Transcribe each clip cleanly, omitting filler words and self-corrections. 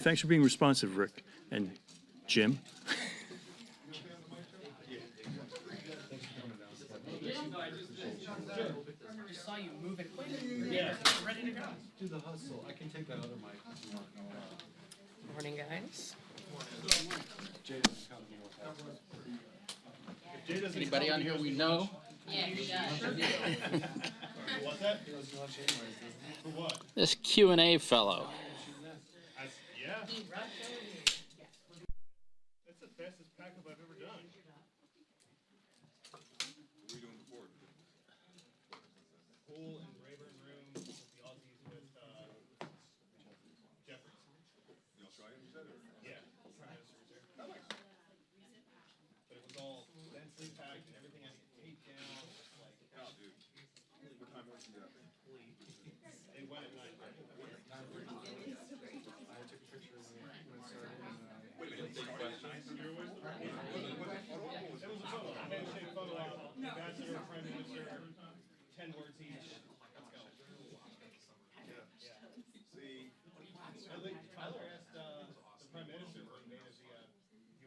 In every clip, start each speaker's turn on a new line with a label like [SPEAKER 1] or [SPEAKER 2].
[SPEAKER 1] Thanks for being responsive, Rick and Jim.
[SPEAKER 2] I saw you moving quick.
[SPEAKER 3] Yeah.
[SPEAKER 2] Ready to go.
[SPEAKER 3] Do the hustle. I can take that other mic if you want.
[SPEAKER 2] Morning, guys.
[SPEAKER 3] Jay doesn't come to me.
[SPEAKER 4] Anybody on here we know?
[SPEAKER 5] Yeah, he does.
[SPEAKER 3] What's that? He doesn't watch anyways, doesn't he? For what?
[SPEAKER 4] This Q&A fellow.
[SPEAKER 3] Yeah.
[SPEAKER 5] He rushed over here.
[SPEAKER 3] That's the fastest pack-up I've ever done.
[SPEAKER 6] What are you doing before?
[SPEAKER 3] Pool and Rayburn room with the Aussies with Jeffries.
[SPEAKER 6] The Australian, you said? Or?
[SPEAKER 3] Yeah. Prime Minister was there. But it was all densely packed and everything had to get taped down. Like,
[SPEAKER 6] Oh, dude. What time was you at?
[SPEAKER 3] they went at 9:30.
[SPEAKER 7] I took pictures when it started.
[SPEAKER 6] Wait a minute, they started at 9:30?
[SPEAKER 3] It was a photo. Handshake photo op. Ambassador, Prime Minister, 10 words each. Let's go.
[SPEAKER 6] See,
[SPEAKER 3] I think Tyler asked the Prime Minister what he made of the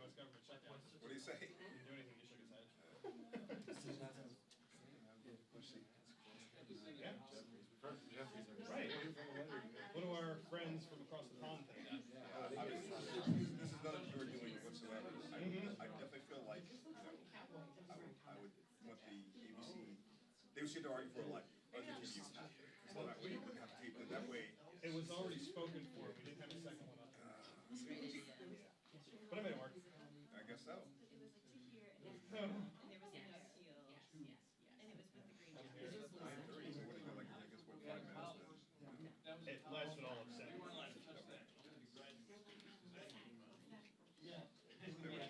[SPEAKER 3] U.S. government shutdown.
[SPEAKER 6] what do you say?
[SPEAKER 3] He didn't do anything, he just shook his head. Yeah. Right. What do our friends from across the pond think?
[SPEAKER 6] This is none of your doing whatsoever. I definitely feel like, I would want the ABC, they should argue for like, continue. So that way you wouldn't have to tape it that way.
[SPEAKER 3] It was already spoken for, we didn't have a second one up. But I made it work.
[SPEAKER 6] I guess so.
[SPEAKER 3] It lasted all of 7.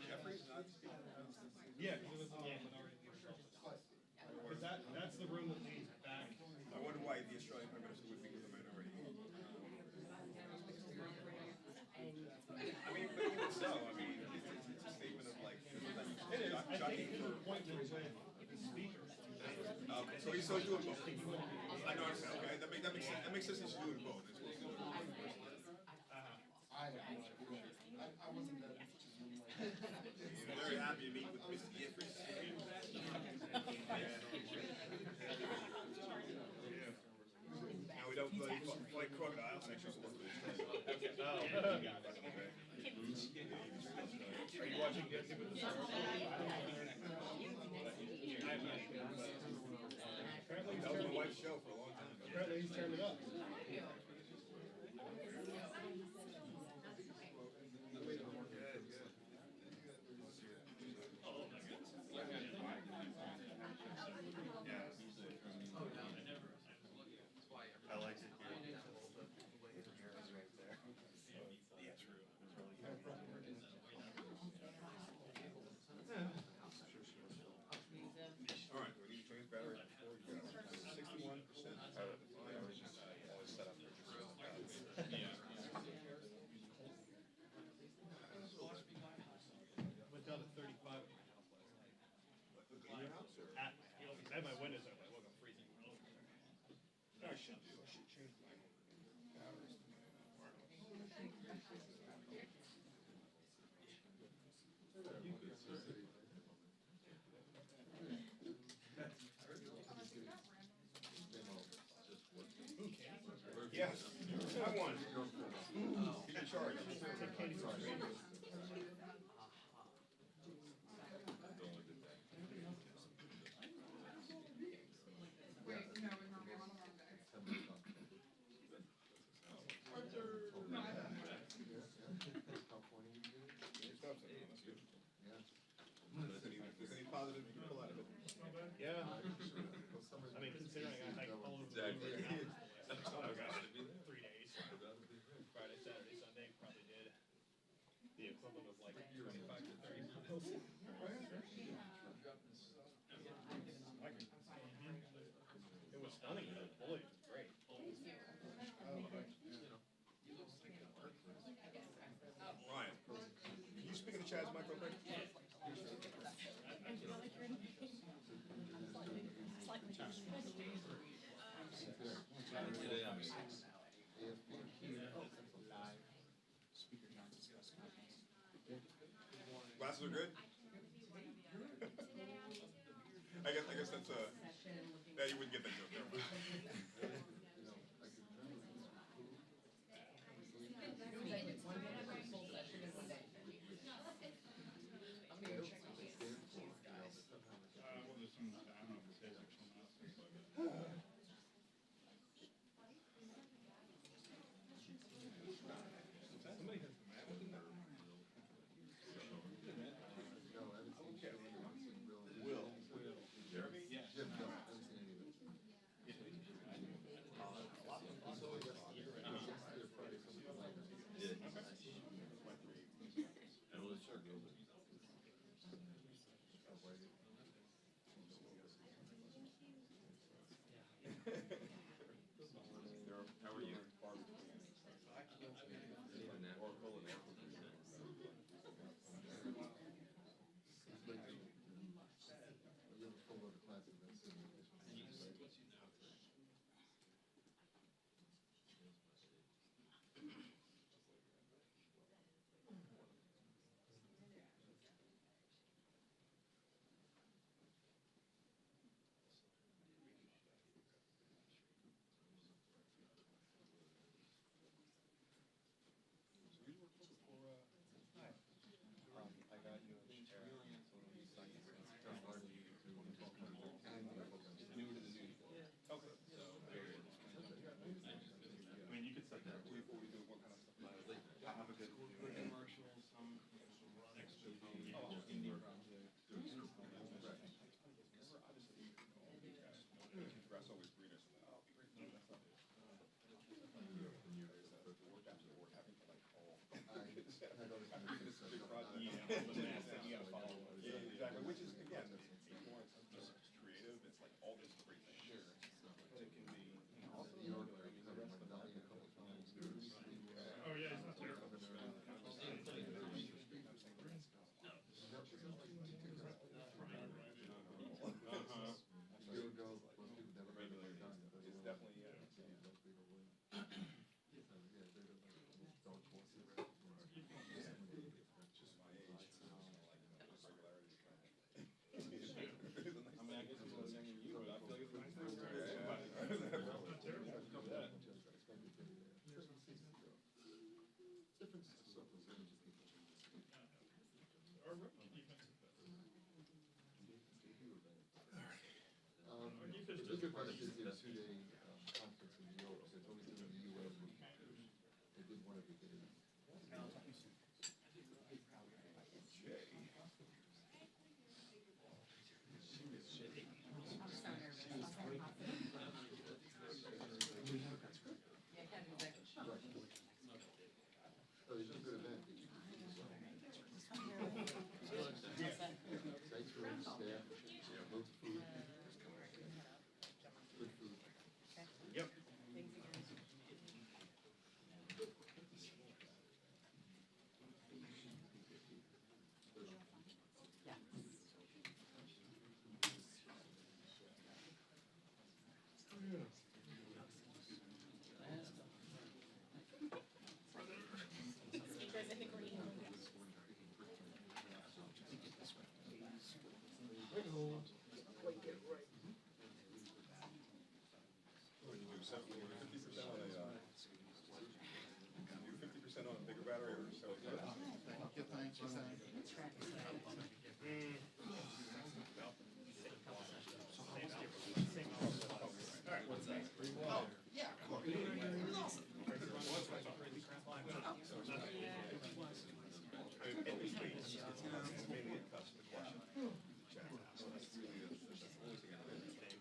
[SPEAKER 6] Jeffries, not
[SPEAKER 3] Yeah, because it was in the minority leadership office. Because that's the room that leads back.
[SPEAKER 6] I wonder why the Australian Prime Minister would think of the minority. I mean, but even so, I mean, it's a statement of like,
[SPEAKER 3] It is. I think the point was with the speaker.
[SPEAKER 6] so he's doing both. I know, okay, that makes sense, he's doing both. It's supposed to do both.
[SPEAKER 7] I wasn't there.
[SPEAKER 6] I'm very happy to meet with Mr. Jeffries. Now we don't fight crocodiles. Make sure it's worth it.
[SPEAKER 3] Are you watching Dancing with the Stars? Apparently
[SPEAKER 6] That was my wife's show for a long time.
[SPEAKER 3] Apparently he's turned it up.
[SPEAKER 6] I like it here. All right, we need to change battery before we go. 61%.
[SPEAKER 3] Went down to 35 at my house last night. I had my windows open. I woke up freezing.
[SPEAKER 6] I should do. I should change my batteries. Yes, I won. He's in charge.
[SPEAKER 3] Take candy from strangers.
[SPEAKER 6] If there's any positive you can pull out of it.
[SPEAKER 3] Yeah. I mean, considering I hiked all over the mountains for 3 days. Friday, Saturday, Sunday, probably did the equivalent of like 25 to 30 miles. It was stunning. The foliage was great.
[SPEAKER 6] Ryan, can you speak in the Chad's mic real quick?
[SPEAKER 7] Speak
[SPEAKER 6] Glasses are good? I guess that's yeah, you wouldn't get that joke there. How are you? Grass always greener. Yeah, exactly. Which is again, it's creative. It's like all this great things. Sure. It can be.
[SPEAKER 3] Oh, yeah, it's not terrible.
[SPEAKER 6] It's definitely
[SPEAKER 7] It's good part of this is a 2-day conference in New York. So it's always been in the UN. They did one of the days. So it's a good event. Thanks for staff. Loads of food. Good food.
[SPEAKER 3] Yep.
[SPEAKER 2] Speakers, I think we're eating.
[SPEAKER 6] Do 50% on a bigger battery or 75%? It's mainly a custom question. So that's really that's always a good thing.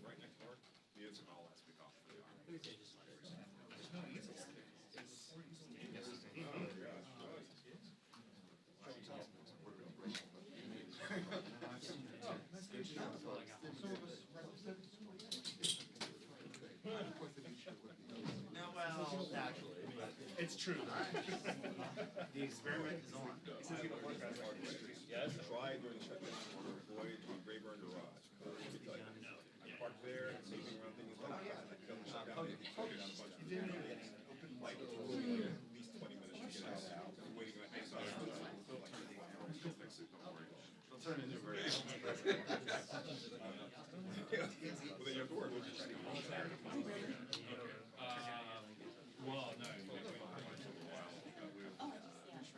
[SPEAKER 6] Right next door. He had some all last week off.
[SPEAKER 8] Well, naturally, but it's true. The experiment is on.
[SPEAKER 6] This is gonna work out. Yes. Try during the shutdown to avoid the Rayburn garage. Let me tell you, I parked there, it's even
[SPEAKER 8] turn into a very.
[SPEAKER 6] Well, then you have to work.
[SPEAKER 3] Well, no.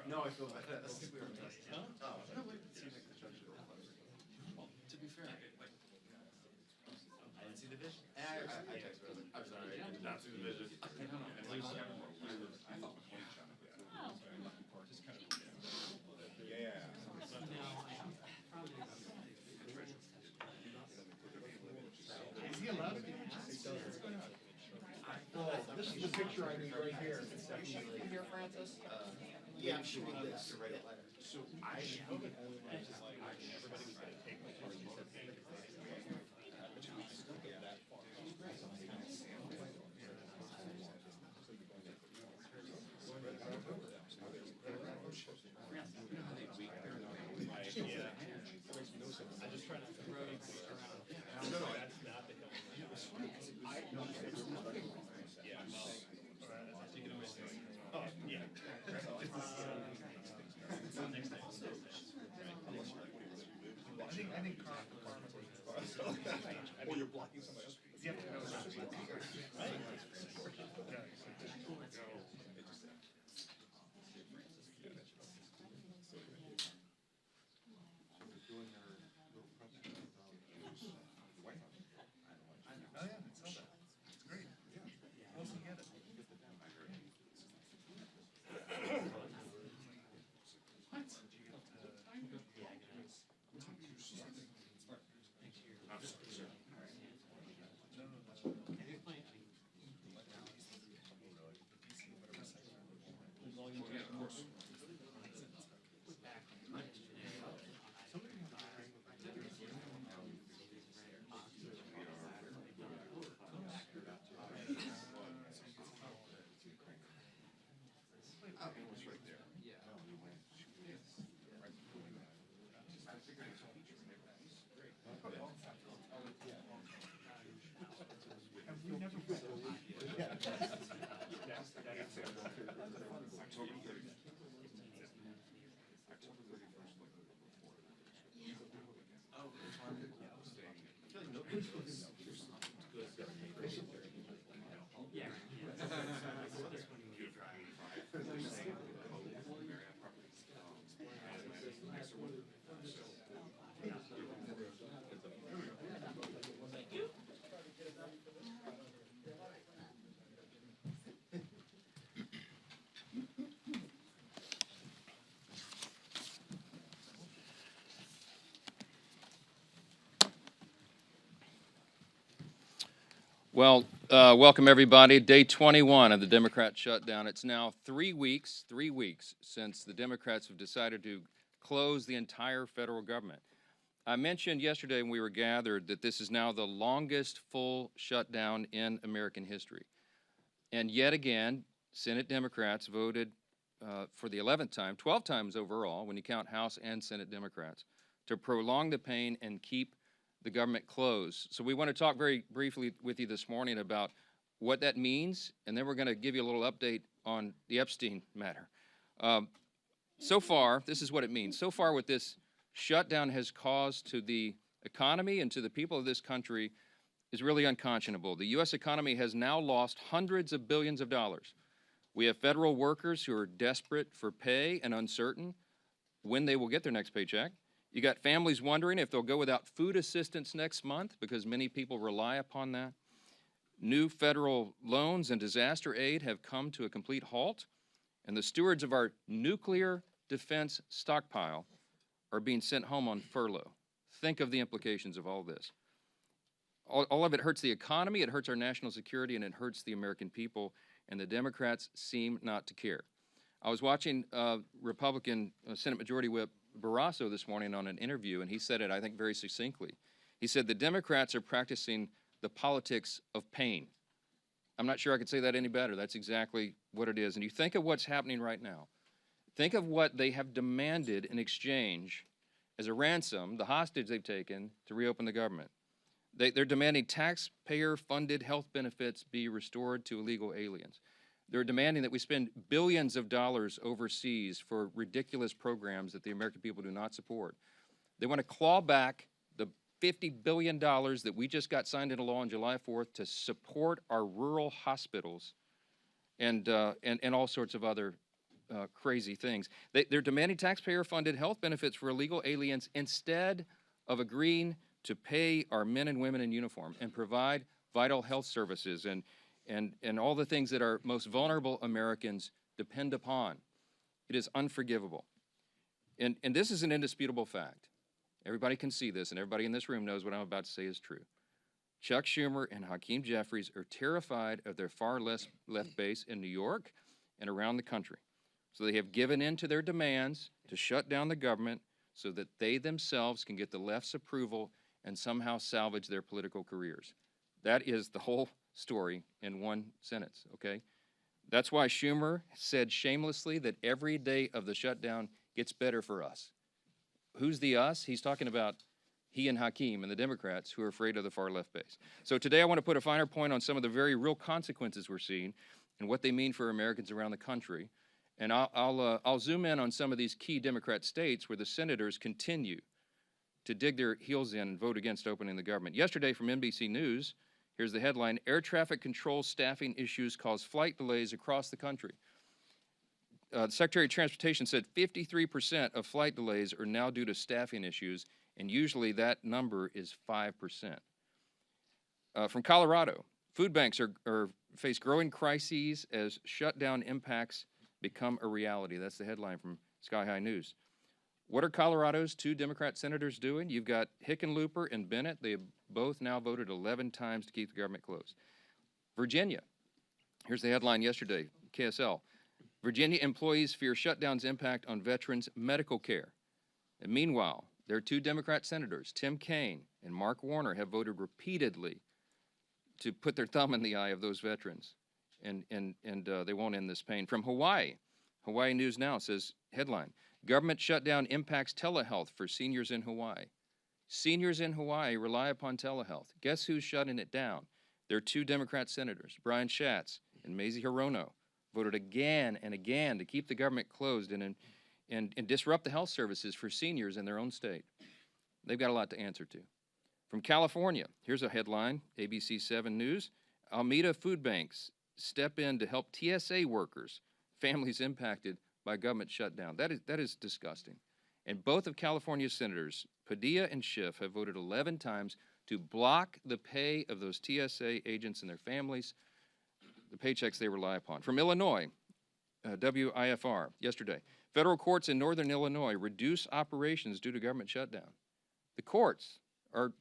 [SPEAKER 8] No, I feel bad. That's we were testing. Oh, no, wait. See the construction.
[SPEAKER 3] To be fair.
[SPEAKER 8] I didn't see the vision. I texted her. I was like, I'm sorry, I did not see the vision.
[SPEAKER 6] Yeah.
[SPEAKER 8] Is he allowed to be? This is the picture I need right here. Here, Francis? Yeah, she would this. To write a letter. So I should be the only one who's like, everybody was gonna take my part. He said, thank you.
[SPEAKER 3] I just try not to throw anything around. No, that's not the hill. Yeah, well, you can always do it. Oh, yeah. Next day.
[SPEAKER 8] I think Carl.
[SPEAKER 6] Well, you're blocking somebody else.
[SPEAKER 8] You have to know that. Oh, yeah, I saw that. It's great. Who else can get it?
[SPEAKER 4] Well, welcome everybody. Day 21 of the Democrat shutdown. It's now 3 weeks since the Democrats have decided to close the entire federal government. I mentioned yesterday when we were gathered that this is now the longest full shutdown in American history. And yet again, Senate Democrats voted for the 11th time, 12 times overall, when you count House and Senate Democrats, to prolong the pain and keep the government closed. So we want to talk very briefly with you this morning about what that means, and then we're going to give you a little update on the Epstein matter. So far, this is what it means. So far, what this shutdown has caused to the economy and to the people of this country is really unconscionable. The U.S. economy has now lost hundreds of billions of dollars. We have federal workers who are desperate for pay and uncertain when they will get their next paycheck. You got families wondering if they'll go without food assistance next month because many people rely upon that. New federal loans and disaster aid have come to a complete halt, and the stewards of our nuclear defense stockpile are being sent home on furlough. Think of the implications of all this. All of it hurts the economy, it hurts our national security, and it hurts the American people, and the Democrats seem not to care. I was watching Republican Senate Majority Whip Barrasso this morning on an interview, and he said it, I think, very succinctly. He said the Democrats are practicing the politics of pain. I'm not sure I could say that any better. That's exactly what it is. And you think of what's happening right now. Think of what they have demanded in exchange as a ransom, the hostage they've taken to reopen the government. They're demanding taxpayer-funded health benefits be restored to illegal aliens. They're demanding that we spend billions of dollars overseas for ridiculous programs that the American people do not support. They want to claw back the $50 billion that we just got signed into law on July 4th to support our rural hospitals and all sorts of other crazy things. They're demanding taxpayer-funded health benefits for illegal aliens instead of agreeing to pay our men and women in uniform and provide vital health services and all the things that our most vulnerable Americans depend upon. It is unforgivable. And this is an indisputable fact. Everybody can see this, and everybody in this room knows what I'm about to say is true. Chuck Schumer and Hakeem Jeffries are terrified of their far left base in New York and around the country. So they have given in to their demands to shut down the government so that they themselves can get the left's approval and somehow salvage their political careers. That is the whole story in one sentence, okay? That's why Schumer said shamelessly that every day of the shutdown gets better for us. Who's the us? He's talking about he and Hakeem and the Democrats who are afraid of the far left base. So today I want to put a finer point on some of the very real consequences we're seeing and what they mean for Americans around the country. And I'll zoom in on some of these key Democrat states where the senators continue to dig their heels in and vote against opening the government. Yesterday from NBC News, here's the headline: air traffic control staffing issues cause flight delays across the country. The Secretary of Transportation said 53% of flight delays are now due to staffing issues, and usually that number is 5%. From Colorado, food banks face growing crises as shutdown impacts become a reality. That's the headline from Sky High News. What are Colorado's two Democrat senators doing? You've got Hickenlooper and Bennett. They have both now voted 11 times to keep the government closed. Virginia, here's the headline yesterday, KSL. Virginia employees fear shutdown's impact on veterans' medical care. And meanwhile, their two Democrat senators, Tim Kaine and Mark Warner, have voted repeatedly to put their thumb in the eye of those veterans. And they won't end this pain. From Hawaii, Hawaii News Now says, headline, government shutdown impacts telehealth for seniors in Hawaii. Seniors in Hawaii rely upon telehealth. Guess who's shutting it down? Their two Democrat senators, Brian Schatz and Mazie Hirono, voted again and again to keep the government closed and disrupt the health services for seniors in their own state. They've got a lot to answer to. From California, here's a headline, ABC 7 News. Alameda food banks step in to help TSA workers, families impacted by government shutdown. That is disgusting. And both of California's senators, Padilla and Schiff, have voted 11 times to block the pay of those TSA agents and their families, the paychecks they rely upon. From Illinois, WIFR, yesterday, federal courts in northern Illinois reduce operations due to government shutdown. The courts are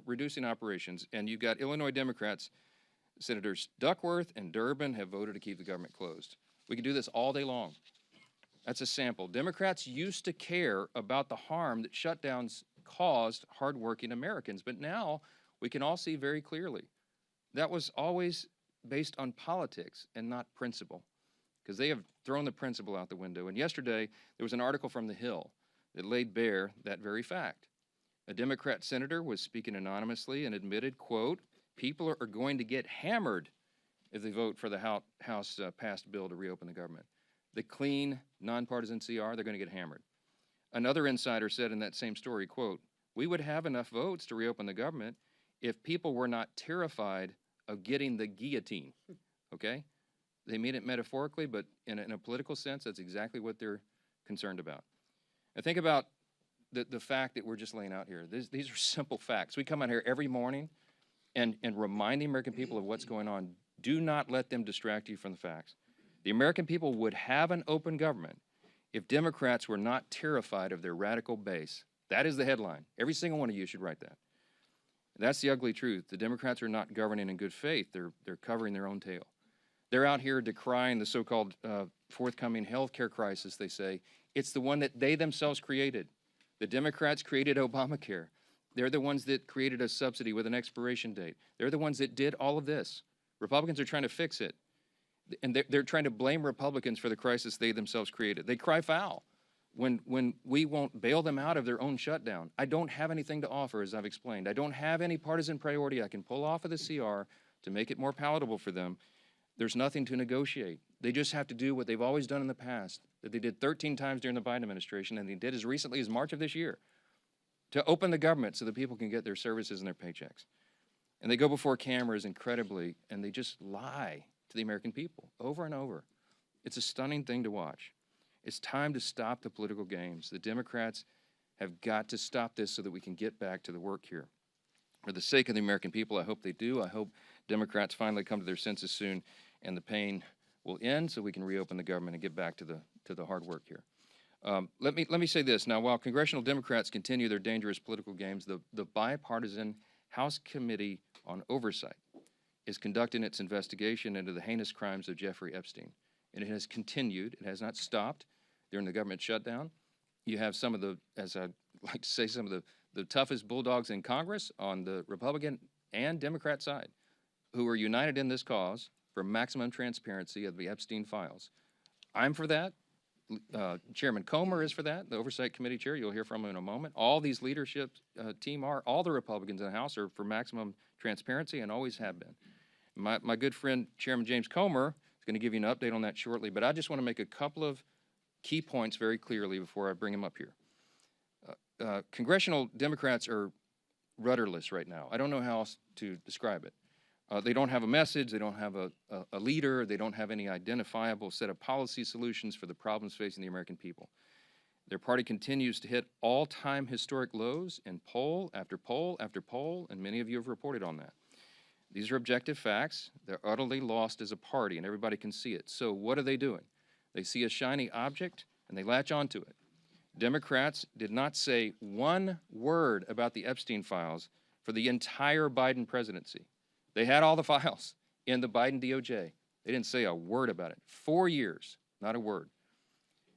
[SPEAKER 4] reducing operations, and you've got Illinois Democrats, Senators Duckworth and Durbin have voted to keep the government closed. We could do this all day long. That's a sample. Democrats used to care about the harm that shutdowns caused hardworking Americans, but now we can all see very clearly that was always based on politics and not principle, because they have thrown the principle out the window. And yesterday, there was an article from The Hill that laid bare that very fact. A Democrat senator was speaking anonymously and admitted, quote, people are going to get hammered if they vote for the House passed bill to reopen the government. The clean, nonpartisan CR, they're going to get hammered. Another insider said in that same story, quote, we would have enough votes to reopen the government if people were not terrified of getting the guillotine, okay? They mean it metaphorically, but in a political sense, that's exactly what they're concerned about. And think about the fact that we're just laying out here. These are simple facts. We come out here every morning and remind the American people of what's going on. Do not let them distract you from the facts. The American people would have an open government if Democrats were not terrified of their radical base. That is the headline. Every single one of you should write that. That's the ugly truth. The Democrats are not governing in good faith. They're covering their own tail. They're out here decrying the so-called forthcoming health care crisis, they say. It's the one that they themselves created. The Democrats created Obamacare. They're the ones that created a subsidy with an expiration date. They're the ones that did all of this. Republicans are trying to fix it. And they're trying to blame Republicans for the crisis they themselves created. They cry foul when we won't bail them out of their own shutdown. I don't have anything to offer, as I've explained. I don't have any partisan priority I can pull off of the CR to make it more palatable for them. There's nothing to negotiate. They just have to do what they've always done in the past, that they did 13 times during the Biden administration, and they did as recently as March of this year, to open the government so that people can get their services and their paychecks. And they go before cameras incredibly, and they just lie to the American people over and over. It's a stunning thing to watch. It's time to stop the political games. The Democrats have got to stop this so that we can get back to the work here. For the sake of the American people, I hope they do. I hope Democrats finally come to their senses soon and the pain will end so we can reopen the government and get back to the hard work here. Let me say this. Now, while congressional Democrats continue their dangerous political games, the bipartisan House Committee on Oversight is conducting its investigation into the heinous crimes of Jeffrey Epstein. And it has continued. It has not stopped during the government shutdown. You have some of the, as I like to say, some of the toughest bulldogs in Congress on the Republican and Democrat side who are united in this cause for maximum transparency of the Epstein files. I'm for that. Chairman Comer is for that, the Oversight Committee chair. You'll hear from him in a moment. All these leadership team are, all the Republicans in the House are for maximum transparency and always have been. My good friend, Chairman James Comer, is going to give you an update on that shortly, but I just want to make a couple of key points very clearly before I bring him up here. Congressional Democrats are rudderless right now. I don't know how else to describe it. They don't have a message, they don't have a leader, they don't have any identifiable set of policy solutions for the problems facing the American people. Their party continues to hit all-time historic lows in poll after poll after poll, and many of you have reported on that. These are objective facts. They're utterly lost as a party, and everybody can see it. So what are they doing? They see a shiny object, and they latch onto it. Democrats did not say one word about the Epstein files for the entire Biden presidency. They had all the files in the Biden DOJ. They didn't say a word about it. 4 years, not a word.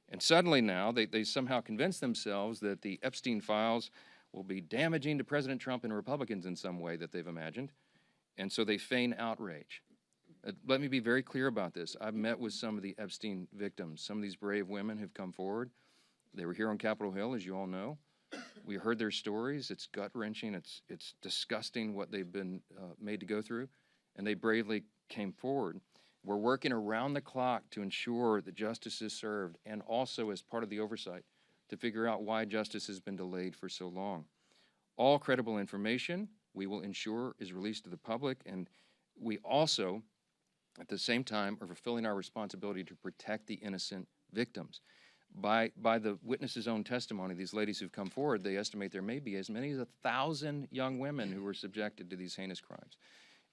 [SPEAKER 4] And suddenly now, they somehow convinced themselves that the Epstein files will be damaging to President Trump and Republicans in some way that they've imagined. And so they feign outrage. Let me be very clear about this. I've met with some of the Epstein victims. Some of these brave women have come forward. They were here on Capitol Hill, as you all know. We heard their stories. It's gut-wrenching. It's disgusting what they've been made to go through, and they bravely came forward. We're working around the clock to ensure that justice is served, and also as part of the oversight to figure out why justice has been delayed for so long. All credible information we will ensure is released to the public, and we also, at the same time, are fulfilling our responsibility to protect the innocent victims. By the witnesses' own testimony, these ladies who've come forward, they estimate there may be as many as 1,000 young women who were subjected to these heinous crimes.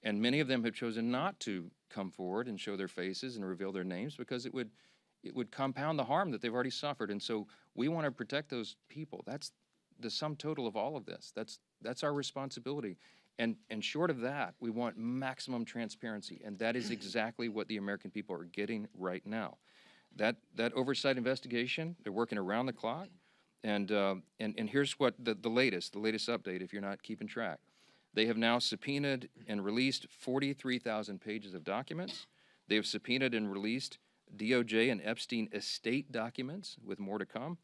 [SPEAKER 4] And many of them have chosen not to come forward and show their faces and reveal their names because it would compound the harm that they've already suffered. And so we want to protect those people. That's the sum total of all of this. That's our responsibility. And short of that, we want maximum transparency. And that is exactly what the American people are getting right now. That oversight investigation, they're working around the clock. And here's what the latest update, if you're not keeping track. They have now subpoenaed and released 43,000 pages of documents. They have subpoenaed and released DOJ and Epstein estate documents, with more to come.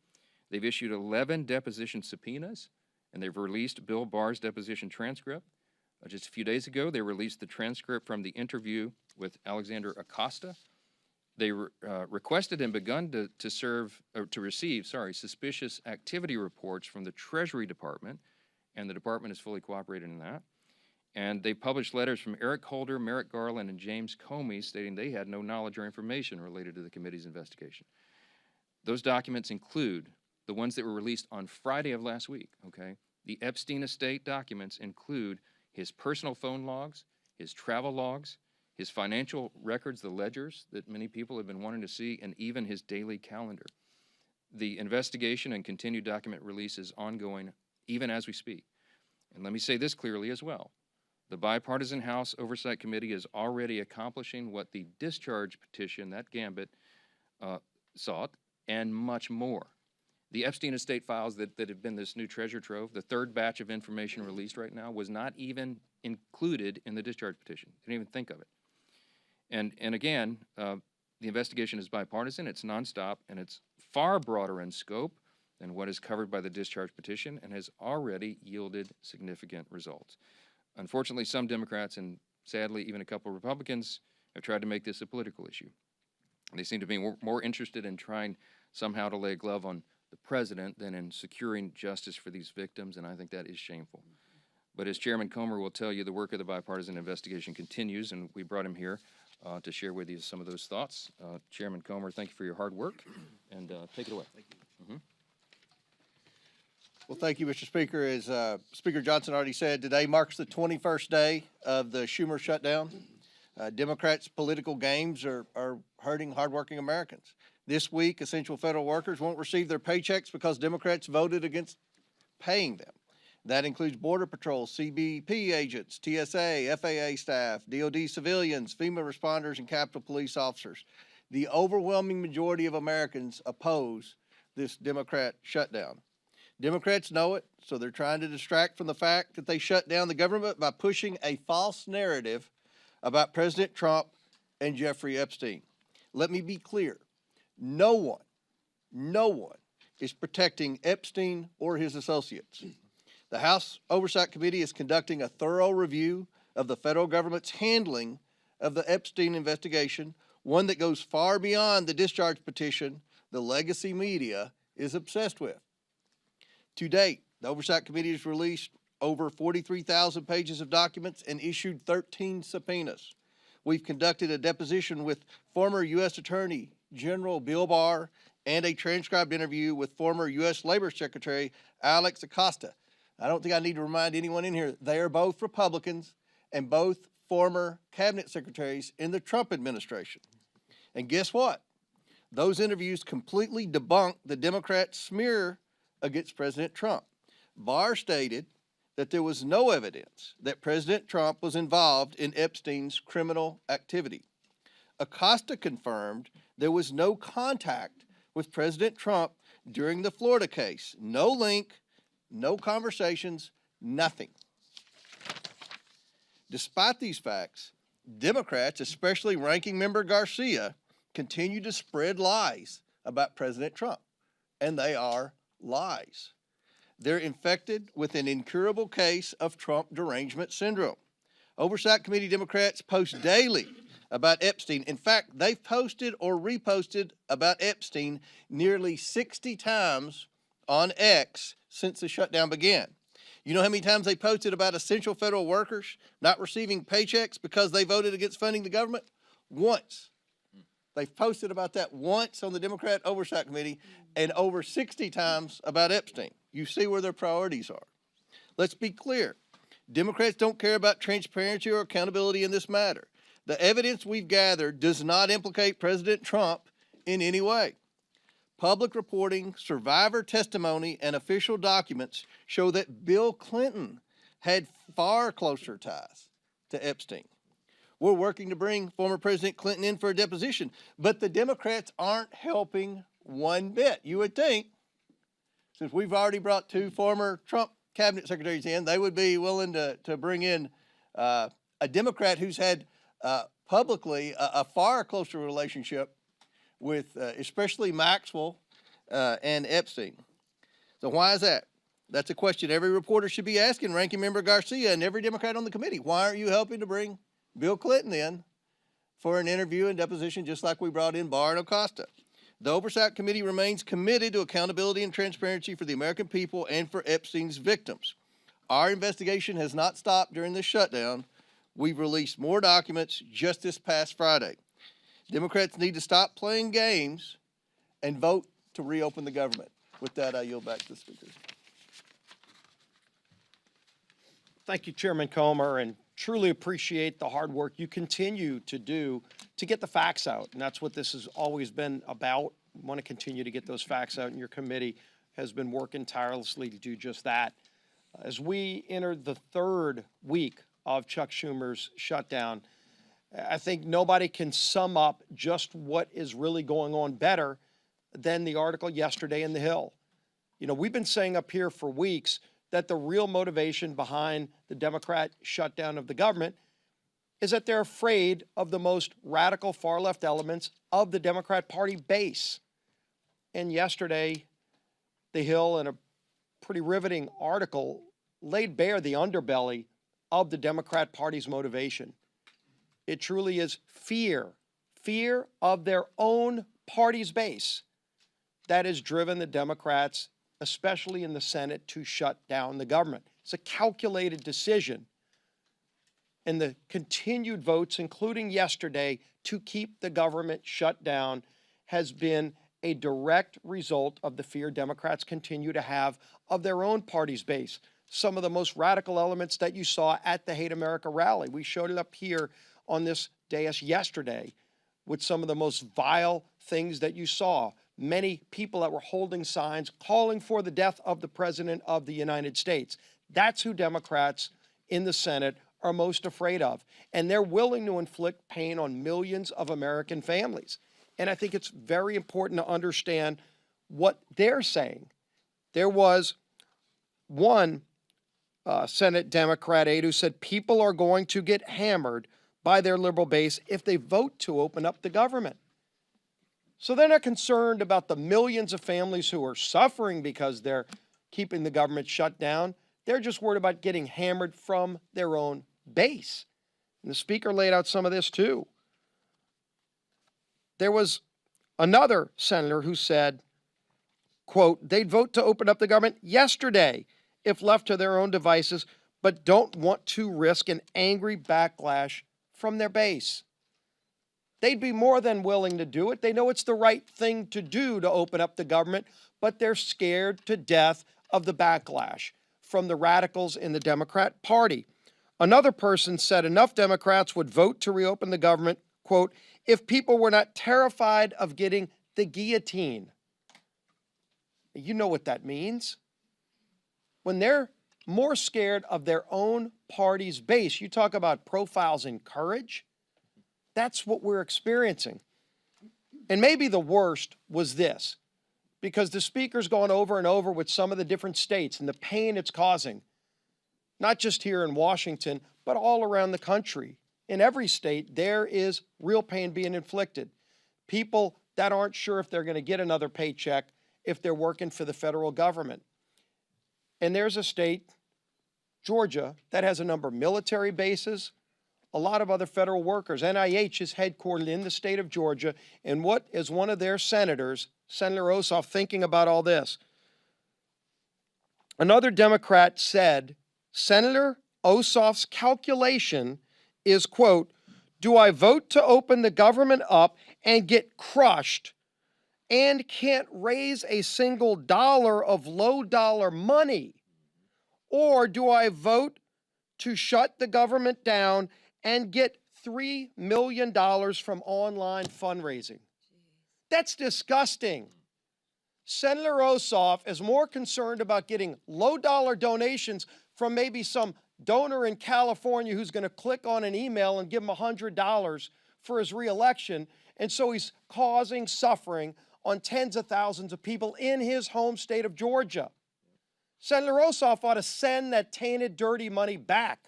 [SPEAKER 4] They've issued 11 deposition subpoenas, and they've released Bill Barr's deposition transcript. Just a few days ago, they released the transcript from the interview with Alexander Acosta. They requested and begun to receive suspicious activity reports from the Treasury Department, and the department is fully cooperating in that. And they published letters from Eric Holder, Merrick Garland, and James Comey stating they had no knowledge or information related to the committee's investigation. Those documents include the ones that were released on Friday of last week, okay? The Epstein estate documents include his personal phone logs, his travel logs, his financial records, the ledgers that many people have been wanting to see, and even his daily calendar. The investigation and continued document release is ongoing even as we speak. And let me say this clearly as well. The bipartisan House Oversight Committee is already accomplishing what the discharge petition, that gambit, sought, and much more. The Epstein estate files that have been this new treasure trove, the third batch of information released right now, was not even included in the discharge petition. Didn't even think of it. And again, the investigation is bipartisan, it's nonstop, and it's far broader in scope than what is covered by the discharge petition and has already yielded significant results. Unfortunately, some Democrats and sadly even a couple of Republicans have tried to make this a political issue. They seem to be more interested in trying somehow to lay a glove on the president than in securing justice for these victims, and I think that is shameful. But as Chairman Comer will tell you, the work of the bipartisan investigation continues, and we brought him here to share with you some of those thoughts. Chairman Comer, thank you for your hard work, and take it away. Thank you.
[SPEAKER 9] Well, thank you, Mr. Speaker. As Speaker Johnson already said, today marks the 21st day of the Schumer shutdown. Democrats' political games are hurting hardworking Americans. This week, essential federal workers won't receive their paychecks because Democrats voted against paying them. That includes Border Patrol, CBP agents, TSA, FAA staff, DOD civilians, FEMA responders, and Capitol Police officers. The overwhelming majority of Americans oppose this Democrat shutdown. Democrats know it, so they're trying to distract from the fact that they shut down the government by pushing a false narrative about President Trump and Jeffrey Epstein. Let me be clear. No one is protecting Epstein or his associates. The House Oversight Committee is conducting a thorough review of the federal government's handling of the Epstein investigation, one that goes far beyond the discharge petition the legacy media is obsessed with. To date, the Oversight Committee has released over 43,000 pages of documents and issued 13 subpoenas. We've conducted a deposition with former U.S. Attorney General Bill Barr and a transcribed interview with former U.S. Labor Secretary Alex Acosta. I don't think I need to remind anyone in here, they are both Republicans and both former cabinet secretaries in the Trump administration. And guess what? Those interviews completely debunked the Democrat smear against President Trump. Barr stated that there was no evidence that President Trump was involved in Epstein's criminal activity. Acosta confirmed there was no contact with President Trump during the Florida case. No link, no conversations, nothing. Despite these facts, Democrats, especially Ranking Member Garcia, continue to spread lies about President Trump, and they are lies. They're infected with an incurable case of Trump derangement syndrome. Oversight Committee Democrats post daily about Epstein. In fact, they've posted or reposted about Epstein nearly 60 times on X since the shutdown began. You know how many times they posted about essential federal workers not receiving paychecks because they voted against funding the government? Once. They've posted about that once on the Democrat Oversight Committee and over 60 times about Epstein. You see where their priorities are. Let's be clear. Democrats don't care about transparency or accountability in this matter. The evidence we've gathered does not implicate President Trump in any way. Public reporting, survivor testimony, and official documents show that Bill Clinton had far closer ties to Epstein. We're working to bring former President Clinton in for a deposition, but the Democrats aren't helping one bit. You would think, since we've already brought two former Trump cabinet secretaries in, they would be willing to bring in a Democrat who's had publicly a far closer relationship with especially Maxwell and Epstein. So why is that? That's a question every reporter should be asking Ranking Member Garcia and every Democrat on the committee. Why aren't you helping to bring Bill Clinton in for an interview and deposition just like we brought in Barr and Acosta? The Oversight Committee remains committed to accountability and transparency for the American people and for Epstein's victims. Our investigation has not stopped during this shutdown. We've released more documents just this past Friday. Democrats need to stop playing games and vote to reopen the government. With that, I yield back to the speaker.
[SPEAKER 8] Thank you, Chairman Comer, and truly appreciate the hard work you continue to do to get the facts out. And that's what this has always been about. We want to continue to get those facts out, and your committee has been working tirelessly to do just that. As we enter the third week of Chuck Schumer's shutdown, I think nobody can sum up just what is really going on better than the article yesterday in The Hill. You know, we've been saying up here for weeks that the real motivation behind the Democrat shutdown of the government is that they're afraid of the most radical far-left elements of the Democrat Party base. And yesterday, The Hill, in a pretty riveting article, laid bare the underbelly of the Democrat Party's motivation. It truly is fear of their own party's base. that has driven the Democrats, especially in the Senate, to shut down the government. It's a calculated decision. And the continued votes, including yesterday, to keep the government shut down has been a direct result of the fear Democrats continue to have of their own party's base. Some of the most radical elements that you saw at the Hate America rally. We showed it up here on this dais yesterday with some of the most vile things that you saw. Many people that were holding signs calling for the death of the President of the United States. That's who Democrats in the Senate are most afraid of. And they're willing to inflict pain on millions of American families. And I think it's very important to understand what they're saying. There was one Senate Democrat aide who said people are going to get hammered by their liberal base if they vote to open up the government. So they're not concerned about the millions of families who are suffering because they're keeping the government shut down. They're just worried about getting hammered from their own base. And the speaker laid out some of this too. There was another senator who said, quote, they'd vote to open up the government yesterday if left to their own devices, but don't want to risk an angry backlash from their base. They'd be more than willing to do it. They know it's the right thing to do to open up the government, but they're scared to death of the backlash from the radicals in the Democrat Party. Another person said enough Democrats would vote to reopen the government, quote, if people were not terrified of getting the guillotine. You know what that means. When they're more scared of their own party's base, you talk about profiles in courage, that's what we're experiencing. And maybe the worst was this, because the speaker's gone over and over with some of the different states and the pain it's causing, not just here in Washington, but all around the country. In every state, there is real pain being inflicted. People that aren't sure if they're going to get another paycheck if they're working for the federal government. And there's a state, Georgia, that has a number of military bases, a lot of other federal workers. NIH is headquartered in the state of Georgia. And what is one of their senators, Senator Ossoff, thinking about all this? Another Democrat said, Senator Ossoff's calculation is, quote, do I vote to open the government up and get crushed and can't raise a single dollar of low dollar money? Or do I vote to shut the government down and get $3 million from online fundraising? That's disgusting. Senator Ossoff is more concerned about getting low dollar donations from maybe some donor in California who's going to click on an email and give him $100 for his reelection. And so he's causing suffering on tens of thousands of people in his home state of Georgia. Senator Ossoff ought to send that tainted, dirty money back.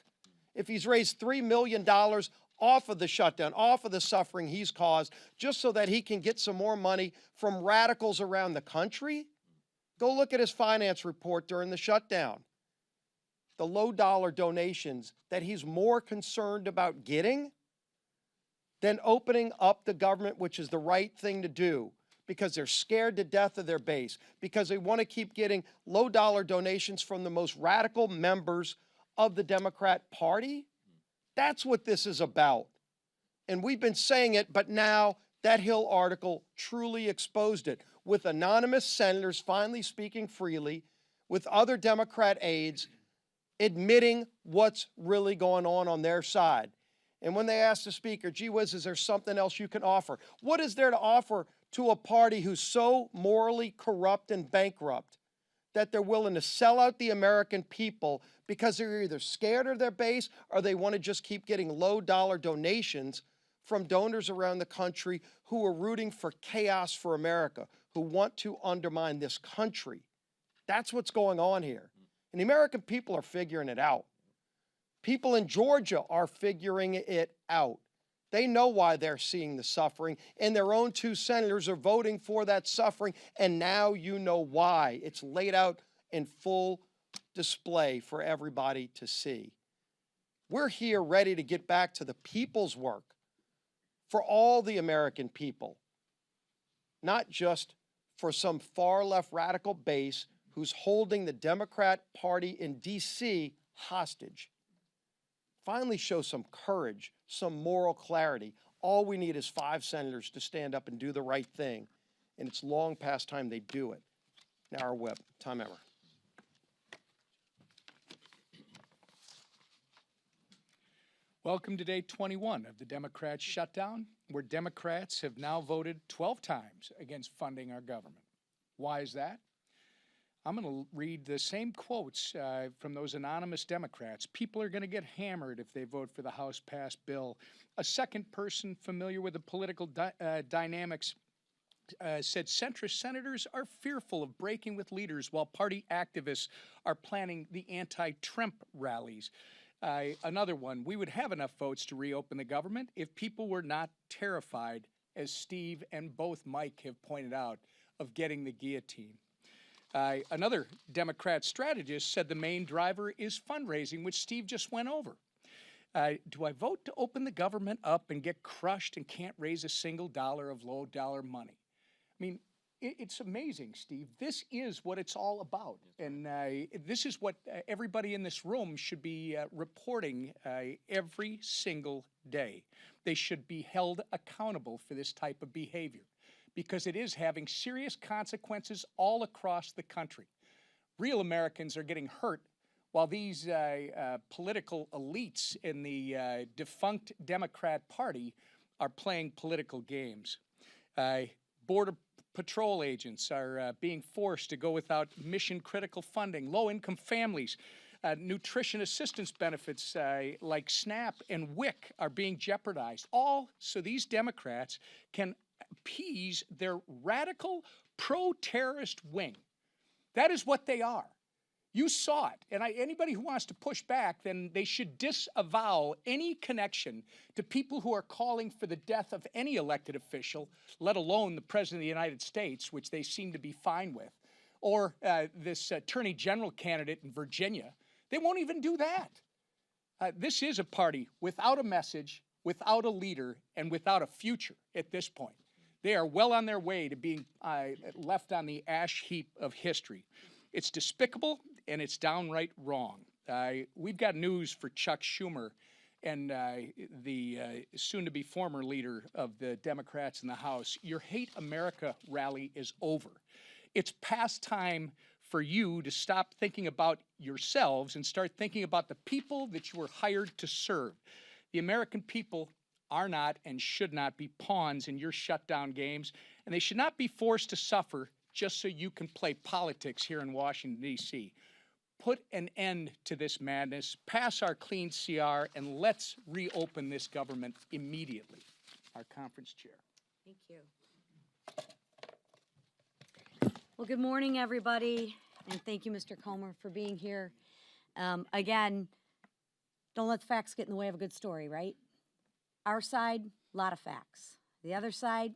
[SPEAKER 8] If he's raised $3 million off of the shutdown, off of the suffering he's caused, just so that he can get some more money from radicals around the country, go look at his finance report during the shutdown. The low dollar donations that he's more concerned about getting than opening up the government, which is the right thing to do, because they're scared to death of their base, because they want to keep getting low dollar donations from the most radical members of the Democrat Party. That's what this is about. And we've been saying it, but now that Hill article truly exposed it, with anonymous senators finally speaking freely, with other Democrat aides admitting what's really going on their side. And when they asked the speaker, gee whiz, is there something else you can offer? What is there to offer to a party who's so morally corrupt and bankrupt that they're willing to sell out the American people because they're either scared of their base or they want to just keep getting low dollar donations from donors around the country who are rooting for chaos for America, who want to undermine this country? That's what's going on here. And the American people are figuring it out. People in Georgia are figuring it out. They know why they're seeing the suffering, and their own two senators are voting for that suffering, and now you know why. It's laid out in full display for everybody to see. We're here ready to get back to the people's work for all the American people, not just for some far left radical base who's holding the Democrat Party in DC hostage. Finally show some courage, some moral clarity. All we need is 5 senators to stand up and do the right thing. And it's long past time they do it. Now our whip, Tom Emmer.
[SPEAKER 10] Welcome to day 21 of the Democrats' shutdown, where Democrats have now voted 12 times against funding our government. Why is that? I'm going to read the same quotes from those anonymous Democrats. People are going to get hammered if they vote for the House-passed bill. A second person familiar with the political dynamics said centrist senators are fearful of breaking with leaders while party activists are planning the anti-Trump rallies. Another one, we would have enough votes to reopen the government if people were not terrified, as Steve and both Mike have pointed out, of getting the guillotine. Another Democrat strategist said the main driver is fundraising, which Steve just went over. Do I vote to open the government up and get crushed and can't raise a single dollar of low dollar money? I mean, it's amazing, Steve. This is what it's all about. And this is what everybody in this room should be reporting every single day. They should be held accountable for this type of behavior because it is having serious consequences all across the country. Real Americans are getting hurt while these political elites in the defunct Democrat Party are playing political games. Border Patrol agents are being forced to go without mission-critical funding. Low-income families, nutrition assistance benefits like SNAP and WIC are being jeopardized, all so these Democrats can appease their radical pro-terrorist wing. That is what they are. You saw it, and anybody who wants to push back, then they should disavow any connection to people who are calling for the death of any elected official, let alone the President of the United States, which they seem to be fine with, or this Attorney General candidate in Virginia. They won't even do that. This is a party without a message, without a leader, and without a future at this point. They are well on their way to being left on the ash heap of history. It's despicable, and it's downright wrong. We've got news for Chuck Schumer and the soon-to-be former leader of the Democrats in the House. Your Hate America rally is over. It's past time for you to stop thinking about yourselves and start thinking about the people that you were hired to serve. The American people are not and should not be pawns in your shutdown games, and they should not be forced to suffer just so you can play politics here in Washington, D.C. Put an end to this madness, pass our clean CR, and let's reopen this government immediately. Our conference chair.
[SPEAKER 5] Thank you. Well, good morning, everybody, and thank you, Mr. Comer, for being here. Again, don't let the facts get in the way of a good story, right? Our side, a lot of facts. The other side,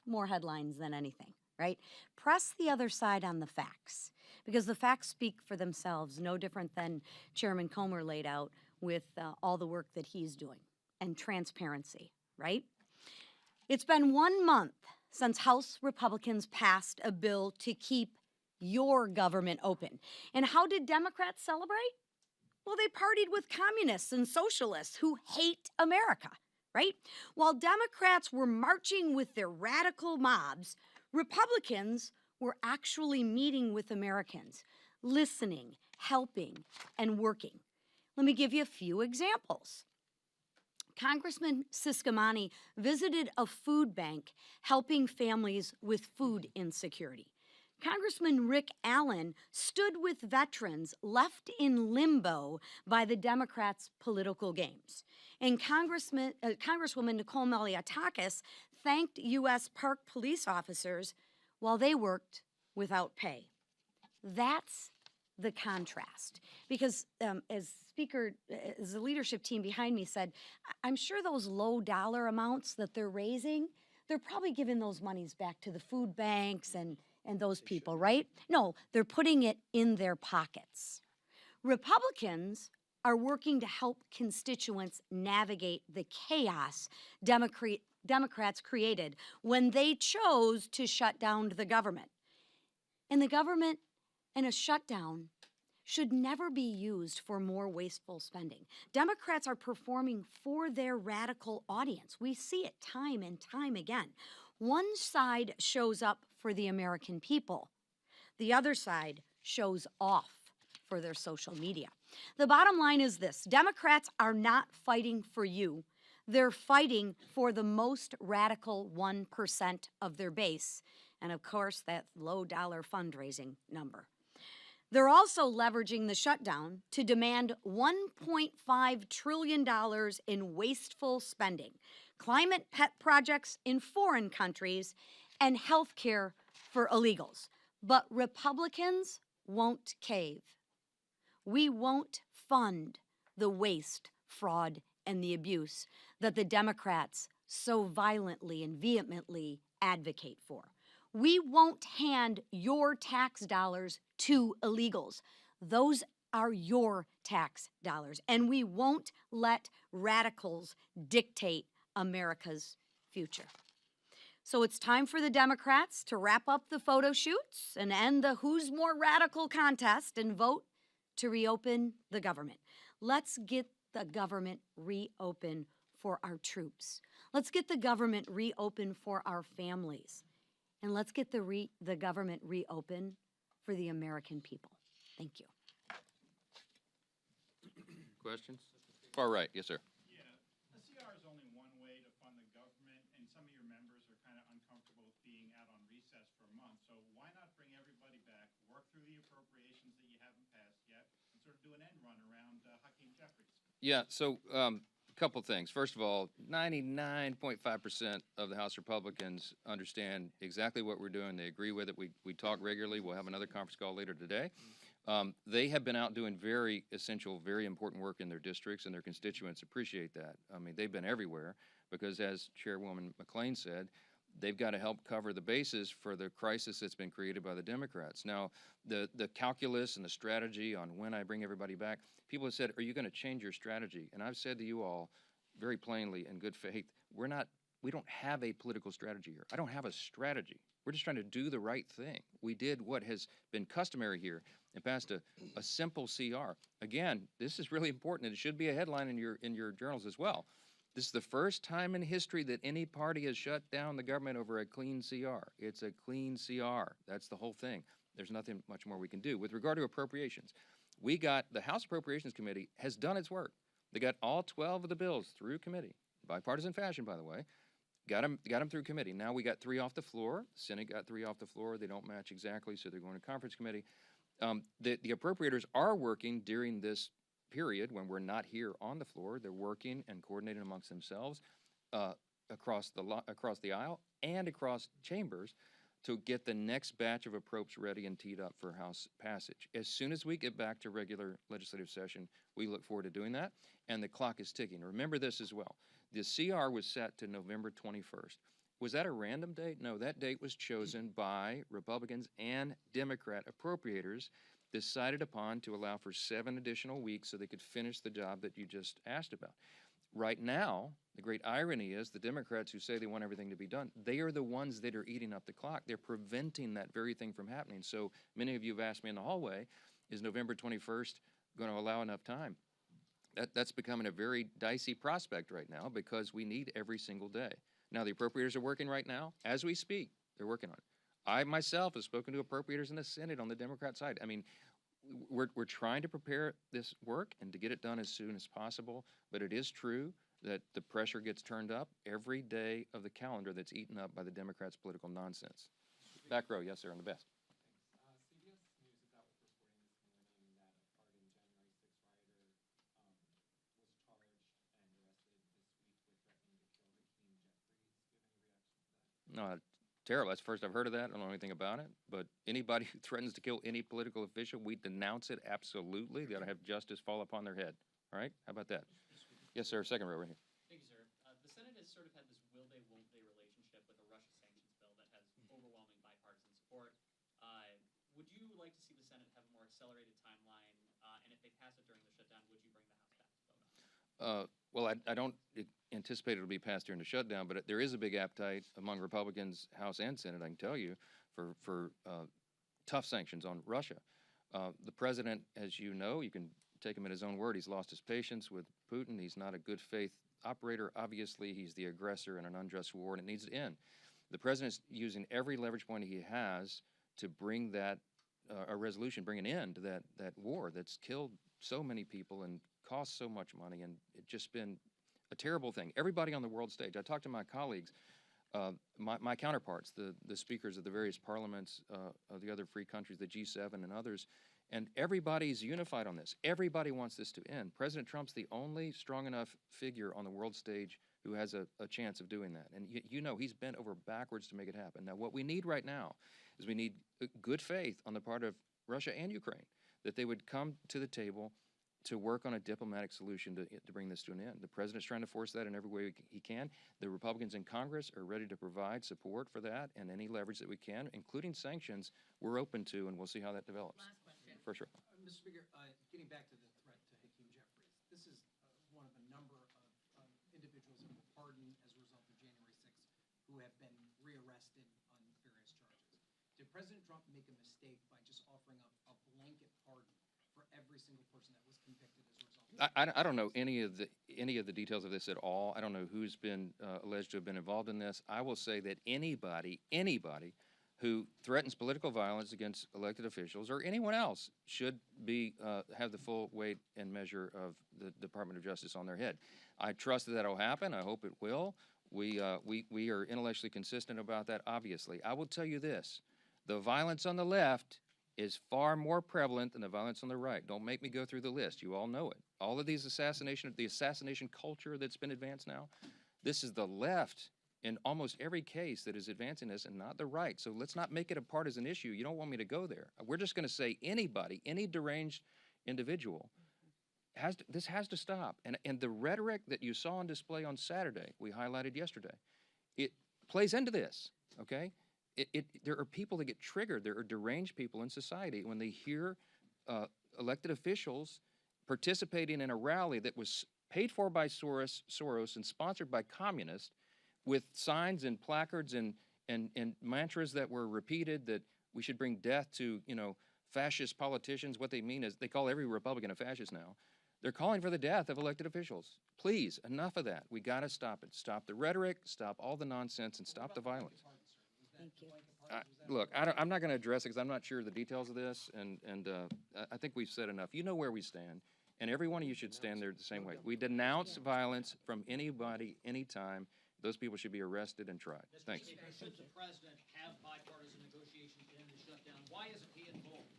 [SPEAKER 5] more headlines than anything, right? Press the other side on the facts, because the facts speak for themselves, no different than Chairman Comer laid out with all the work that he's doing, and transparency, right? It's been 1 month since House Republicans passed a bill to keep your government open. And how did Democrats celebrate? Well, they partied with communists and socialists who hate America, right? While Democrats were marching with their radical mobs, Republicans were actually meeting with Americans, listening, helping, and working. Let me give you a few examples. Congressman Ciscomani visited a food bank helping families with food insecurity. Congressman Rick Allen stood with veterans left in limbo by the Democrats' political games. And Congresswoman Nicole Malliotakis thanked U.S. Park police officers while they worked without pay. That's the contrast. Because as the leadership team behind me said, I'm sure those low dollar amounts that they're raising, they're probably giving those monies back to the food banks and those people, right? No, they're putting it in their pockets. Republicans are working to help constituents navigate the chaos Democrats created when they chose to shut down the government. And the government and a shutdown should never be used for more wasteful spending. Democrats are performing for their radical audience. We see it time and time again. One side shows up for the American people. The other side shows off for their social media. The bottom line is this: Democrats are not fighting for you. They're fighting for the most radical 1% of their base. And of course, that low-dollar fundraising number. They're also leveraging the shutdown to demand $1.5 trillion in wasteful spending, climate pet projects in foreign countries, and health care for illegals. But Republicans won't cave. We won't fund the waste, fraud, and the abuse that the Democrats so violently and vehemently advocate for. We won't hand your tax dollars to illegals. Those are your tax dollars. And we won't let radicals dictate America's future. So it's time for the Democrats to wrap up the photo shoots and end the who's more radical contest and vote to reopen the government. Let's get the government reopened for our troops. Let's get the government reopened for our families. And let's get the government reopened for the American people. Thank you.
[SPEAKER 4] Questions? Far right, yes, sir.
[SPEAKER 3] Yeah, the CR is only one way to fund the government, and some of your members are kind of uncomfortable with being out on recess for a month. So why not bring everybody back, work through the appropriations that you haven't passed yet, and sort of do an end run around Hakeem Jeffries?
[SPEAKER 4] Yeah, so a couple things. First of all, 99.5% of the House Republicans understand exactly what we're doing. They agree with it. We talk regularly. We'll have another conference call later today. They have been out doing very essential, very important work in their districts, and their constituents appreciate that. I mean, they've been everywhere because, as Chairwoman McLean said, they've got to help cover the bases for the crisis that's been created by the Democrats. Now, the calculus and the strategy on when I bring everybody back, people have said, are you going to change your strategy? And I've said to you all very plainly in good faith, we don't have a political strategy here. I don't have a strategy. We're just trying to do the right thing. We did what has been customary here and passed a simple CR. Again, this is really important, and it should be a headline in your journals as well. This is the first time in history that any party has shut down the government over a clean CR. It's a clean CR. That's the whole thing. There's nothing much more we can do. With regard to appropriations, the House Appropriations Committee has done its work. They got all 12 of the bills through committee, bipartisan fashion, by the way. Got them through committee. Now we got 3 off the floor. The Senate got 3 off the floor. They don't match exactly, so they're going to conference committee. The appropriators are working during this period when we're not here on the floor. They're working and coordinating amongst themselves across the aisle and across chambers to get the next batch of appropes ready and teed up for House passage. As soon as we get back to regular legislative session, we look forward to doing that, and the clock is ticking. Remember this as well. The CR was set to November 21st. Was that a random date? No, that date was chosen by Republicans and Democrat appropriators, decided upon to allow for 7 additional weeks so they could finish the job that you just asked about. Right now, the great irony is the Democrats who say they want everything to be done, they are the ones that are eating up the clock. They're preventing that very thing from happening. So many of you have asked me in the hallway, is November 21st going to allow enough time? That's becoming a very dicey prospect right now because we need every single day. Now, the appropriators are working right now. As we speak, they're working on it. I myself have spoken to appropriators in the Senate on the Democrat side. I mean, we're trying to prepare this work and to get it done as soon as possible, but it is true that the pressure gets turned up every day of the calendar that's eaten up by the Democrats' political nonsense. Back row, yes, sir, on the best.
[SPEAKER 11] CBS News is out reporting this morning that a targeted January 6th rioter was charged and arrested this week with threatening to kill Hakeem Jeffries. Do you have any reaction to that?
[SPEAKER 4] No, terrible. That's the first I've heard of that. I don't know anything about it. But anybody who threatens to kill any political official, we denounce it absolutely. They ought to have justice fall upon their head. All right? How about that? Yes, sir. Second row right here.
[SPEAKER 11] Thank you, sir. The Senate has sort of had this will-they, won't-they relationship with a Russia sanctions bill that has overwhelming bipartisan support. Would you like to see the Senate have a more accelerated timeline? And if they pass it during the shutdown, would you bring the House
[SPEAKER 4] Well, I don't anticipate it'll be passed during the shutdown, but there is a big appetite among Republicans, House and Senate, I can tell you, for tough sanctions on Russia. The president, as you know, you can take him at his own word, he's lost his patience with Putin. He's not a good faith operator. Obviously, he's the aggressor in an unjust war, and it needs to end. The president's using every leverage point he has to bring that a resolution, bring an end to that war that's killed so many people and cost so much money, and it's just been a terrible thing. Everybody on the world stage, I talked to my colleagues, my counterparts, the speakers of the various parliaments of the other free countries, the G7 and others, and everybody's unified on this. Everybody wants this to end. President Trump's the only strong enough figure on the world stage who has a chance of doing that. And you know, he's bent over backwards to make it happen. Now, what we need right now is we need good faith on the part of Russia and Ukraine, that they would come to the table to work on a diplomatic solution to bring this to an end. The president's trying to force that in every way he can. The Republicans in Congress are ready to provide support for that, and any leverage that we can, including sanctions, we're open to, and we'll see how that develops.
[SPEAKER 12] Last question.
[SPEAKER 4] For sure.
[SPEAKER 12] Mr. Speaker, getting back to the threat to Hakeem Jeffries, this is one of a number of individuals who were pardoned as a result of January 6th who have been rearrested on various charges. Did President Trump make a mistake by just offering up a blanket pardon for every single person that was convicted as a result?
[SPEAKER 4] I don't know any of the details of this at all. I don't know who's been alleged to have been involved in this. I will say that anybody who threatens political violence against elected officials or anyone else should be have the full weight and measure of the Department of Justice on their head. I trust that that'll happen. I hope it will. We are intellectually consistent about that, obviously. I will tell you this. The violence on the left is far more prevalent than the violence on the right. Don't make me go through the list. You all know it. All of these the assassination culture that's been advanced now, this is the left in almost every case that is advancing this and not the right. So let's not make it a partisan issue. You don't want me to go there. We're just going to say anybody, any deranged individual, this has to stop. And the rhetoric that you saw on display on Saturday, we highlighted yesterday, it plays into this, okay? There are people that get triggered. There are deranged people in society when they hear elected officials participating in a rally that was paid for by Soros and sponsored by communists with signs and placards and mantras that were repeated that we should bring death to, fascist politicians. What they mean is they call every Republican a fascist now. They're calling for the death of elected officials. Please, enough of that. We got to stop it. Stop the rhetoric, stop all the nonsense, and stop the violence.
[SPEAKER 5] Thank you.
[SPEAKER 4] Look, I'm not going to address it because I'm not sure of the details of this, and I think we've said enough. You know where we stand, and every one of you should stand there the same way. We denounce violence from anybody, anytime. Those people should be arrested and tried. Thanks.
[SPEAKER 12] Should the president have bipartisan negotiations to end the shutdown? Why isn't he involved?